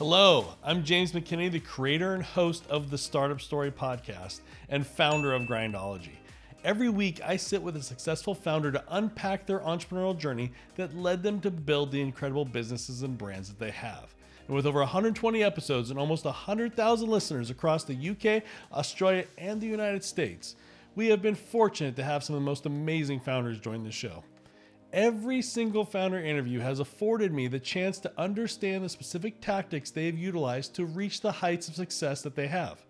Hello, I'm James McKinney, the creator and host of the Startup Story podcast and founder of Grindology. Every week, I sit with a successful founder to unpack their entrepreneurial journey that led them to build the incredible businesses and brands that they have. And with over 120 episodes and almost 100,000 listeners across the UK, Australia, and the United States, we have been fortunate to have some of the most amazing founders join the show. Every single founder interview has afforded me the chance to understand the specific tactics they have utilized to reach the heights of success that they have.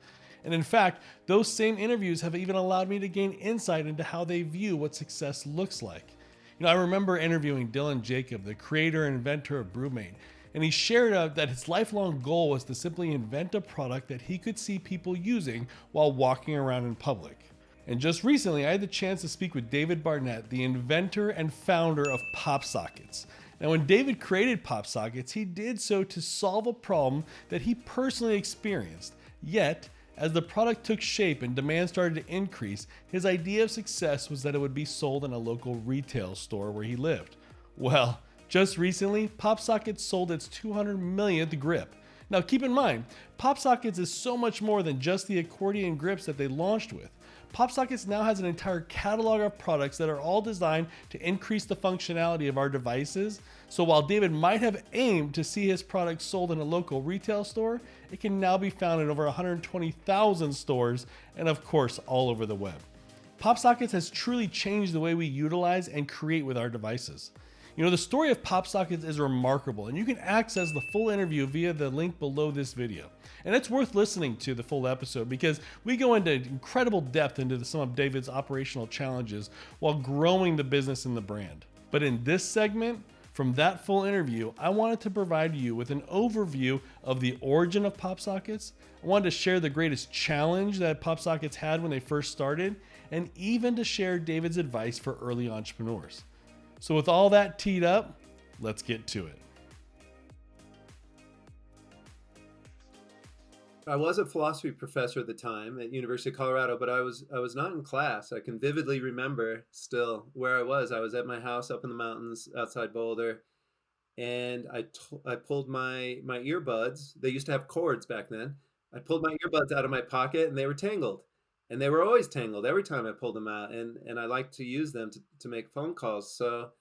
And in fact, those same interviews have even allowed me to gain insight into how they view what success looks like. I remember interviewing Dylan Jacob, the creator and inventor of BrewMate, and he shared that his lifelong goal was to simply invent a product that he could see people using while walking around in public. And just recently, I had the chance to speak with David Barnett, the inventor and founder of PopSockets. Now, when David created PopSockets, he did so to solve a problem that he personally experienced. Yet, as the product took shape and demand started to increase, his idea of success was that it would be sold in a local retail store where he lived. Well, just recently, PopSockets sold its 200 millionth grip. Now, keep in mind, PopSockets is so much more than just the accordion grips that they launched with. PopSockets now has an entire catalog of products that are all designed to increase the functionality of our devices. So while David might have aimed to see his products sold in a local retail store, it can now be found in over 120,000 stores and of course all over the web. PopSockets has truly changed the way we utilize and create with our devices. The story of PopSockets is remarkable, and you can access the full interview via the link below this video. And it's worth listening to the full episode because we go into incredible depth into some of David's operational challenges while growing the business and the brand. But in this segment, from that full interview, I wanted to provide you with an overview of the origin of PopSockets. I wanted to share the greatest challenge that PopSockets had when they first started, and even to share David's advice for early entrepreneurs. So with all that teed up, let's get to it. I was a philosophy professor at the time at University of Colorado, but I was not in class. I can vividly remember still where I was. I was at my house up in the mountains outside Boulder, and I pulled my earbuds. They used to have cords back then. I pulled my earbuds out of my pocket, and they were tangled. And they were always tangled every time I pulled them out. And I like to use them to make phone calls. So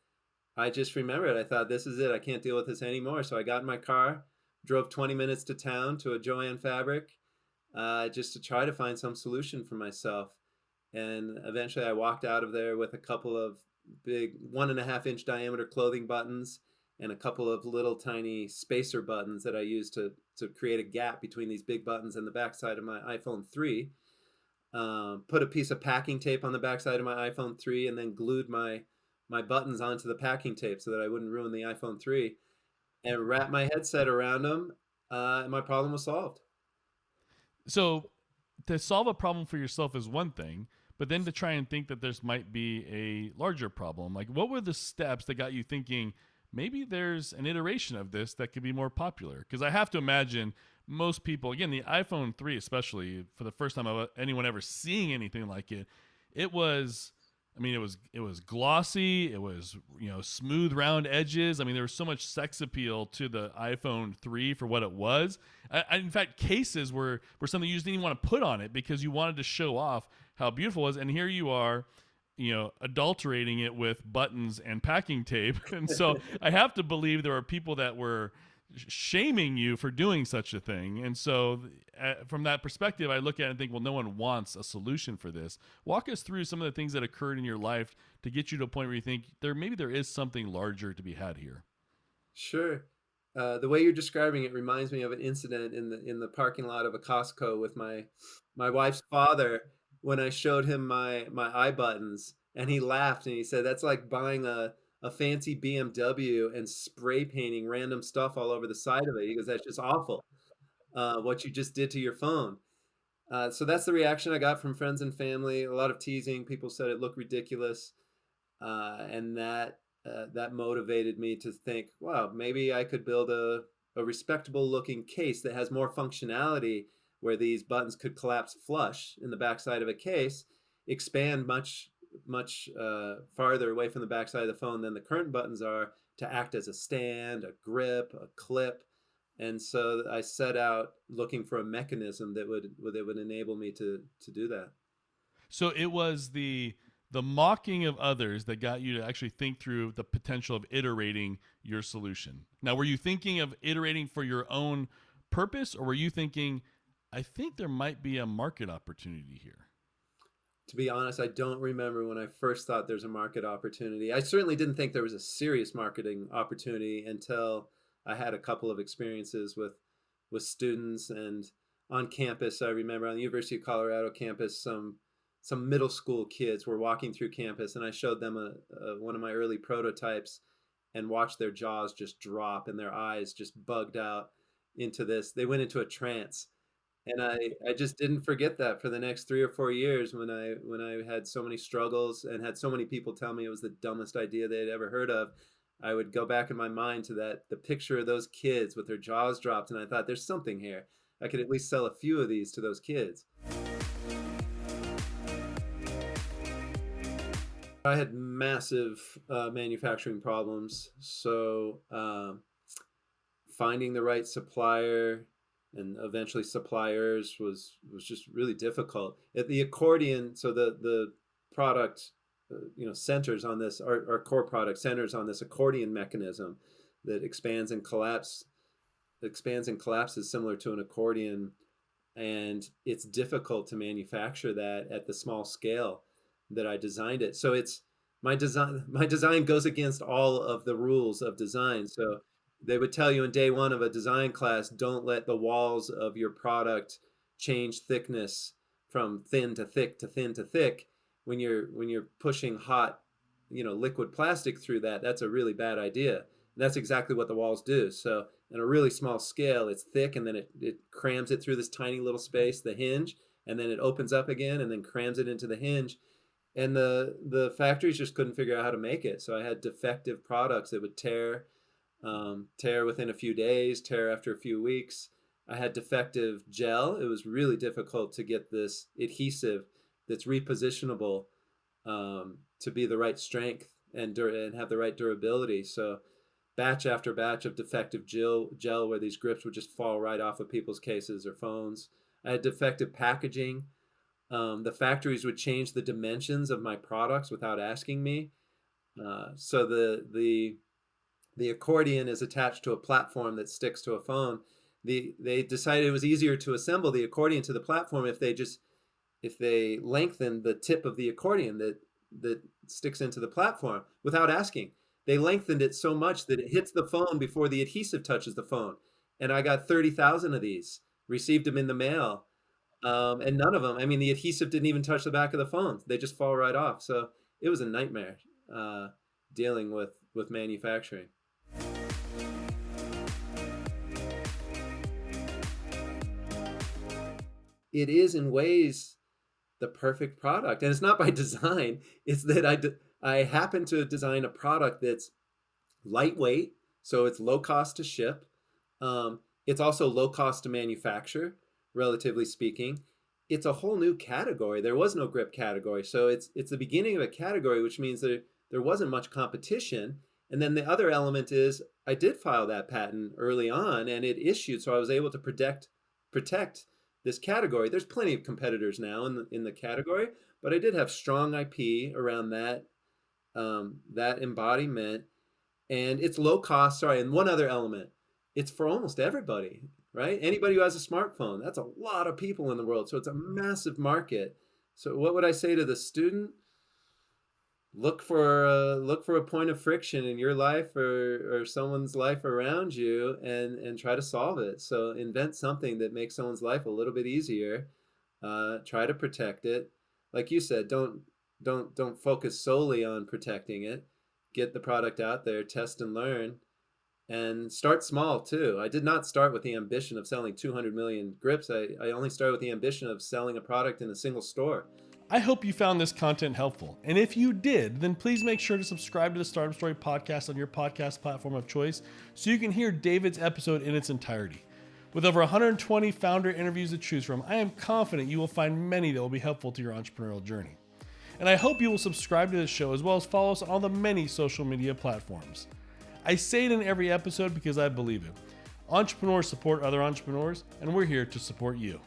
I just remembered, I thought, this is it. I can't deal with this anymore. So I got in my car, drove 20 minutes to town to a Jo-Ann Fabric, just to try to find some solution for myself. And eventually I walked out of there with a couple of big 1.5-inch diameter clothing buttons and a couple of little tiny spacer buttons that I used to create a gap between these big buttons and the backside of my iPhone 3. Put a piece of packing tape on the backside of my iPhone 3 and then glued my buttons onto the packing tape so that I wouldn't ruin the iPhone 3 and wrapped my headset around them, and my problem was solved. So to solve a problem for yourself is one thing, but then to try and think that there's might be a larger problem, like what were the steps that got you thinking maybe there's an iteration of this that could be more popular? Because I have to imagine most people, again, the iPhone 3 especially, for the first time of anyone ever seeing anything like it, it was glossy, it was, smooth round edges. I mean, there was so much sex appeal to the iPhone 3 for what it was. In fact, cases were something you just didn't even want to put on it because you wanted to show off how beautiful it was. And here you are, adulterating it with buttons and packing tape. And so I have to believe there are people that were shaming you for doing such a thing. And so from that perspective, I look at it and think, well, no one wants a solution for this. Walk us through some of the things that occurred in your life to get you to a point where you think maybe there is something larger to be had here. Sure. The way you're describing it reminds me of an incident in the parking lot of a Costco with my wife's father when I showed him my iButtons, and he laughed and he said, that's like buying a fancy BMW and spray painting random stuff all over the side of it. He goes, that's just awful, what you just did to your phone. So that's the reaction I got from friends and family. A lot of teasing. People said it looked ridiculous. And that motivated me to think, wow, maybe I could build a respectable looking case that has more functionality, where these buttons could collapse flush in the backside of a case, expand much farther away from the backside of the phone than the current buttons are, to act as a stand, a grip, a clip, And so I set out looking for a mechanism that would enable me to do that. So it was the mocking of others that got you to actually think through the potential of iterating your solution. Now, were you thinking of iterating for your own purpose, or were you thinking, I think there might be a market opportunity here? To be honest, I don't remember when I first thought there's a market opportunity. I certainly didn't think there was a serious marketing opportunity until I had a couple of experiences with students and on campus. I remember on the University of Colorado campus, some middle school kids were walking through campus, and I showed them one of my early prototypes and watched their jaws just drop and their eyes just bugged out into this. They went into a trance. And I just didn't forget that for the next 3 or 4 years when I had so many struggles and had so many people tell me it was the dumbest idea they'd ever heard of. I would go back in my mind to the picture of those kids with their jaws dropped, and I thought, there's something here. I could at least sell a few of these to those kids. I had massive manufacturing problems. So finding the right supplier and eventually suppliers was just really difficult. At the accordion, so the product, centers on this, our core product centers on this accordion mechanism that expands and collapses similar to an accordion, and it's difficult to manufacture that at the small scale that I designed it. So it's my design goes against all of the rules of design. So they would tell you in day one of a design class, don't let the walls of your product change thickness from thin to thick to thin to thick. When you're pushing hot, liquid plastic through that, that's a really bad idea. And that's exactly what the walls do. So in a really small scale, it's thick, and then it crams it through this tiny little space, the hinge, and then it opens up again and then crams it into the hinge. And the factories just couldn't figure out how to make it. So I had defective products that would tear within a few days, tear after a few weeks. I had defective gel. It was really difficult to get this adhesive that's repositionable to be the right strength and have the right durability. So batch after batch of defective gel where these grips would just fall right off of people's cases or phones. I had defective packaging. The factories would change the dimensions of my products without asking me. So the accordion is attached to a platform that sticks to a phone. They decided it was easier to assemble the accordion to the platform if they lengthened the tip of the accordion that sticks into the platform without asking. They lengthened it so much that it hits the phone before the adhesive touches the phone. And I got 30,000 of these, received them in the mail. And none of them, the adhesive didn't even touch the back of the phone. They just fall right off. So it was a nightmare dealing with manufacturing. It is in ways the perfect product, and it's not by design. It's that I happen to design a product that's lightweight, so it's low cost to ship. It's also low cost to manufacture, relatively speaking. It's a whole new category. There was no grip category, so it's the beginning of a category, which means that there wasn't much competition. And then the other element is I did file that patent early on, and it issued, so I was able to protect this category. There's plenty of competitors now in the category, but I did have strong IP around that embodiment, and it's low cost. Sorry, and one other element, it's for almost everybody, right? Anybody who has a smartphone, that's a lot of people in the world, so it's a massive market. So what would I say to the student? Look for a point of friction in your life or someone's life around you, and try to solve it. So invent something that makes someone's life a little bit easier. Try to protect it. Like you said, don't focus solely on protecting it. Get the product out there, test and learn, and start small too. I did not start with the ambition of selling 200 million grips. I only started with the ambition of selling a product in a single store. I hope you found this content helpful. And if you did, then please make sure to subscribe to the Startup Story podcast on your podcast platform of choice so you can hear David's episode in its entirety. With over 120 founder interviews to choose from, I am confident you will find many that will be helpful to your entrepreneurial journey. And I hope you will subscribe to this show as well as follow us on all the many social media platforms. I say it in every episode because I believe it. Entrepreneurs support other entrepreneurs, and we're here to support you.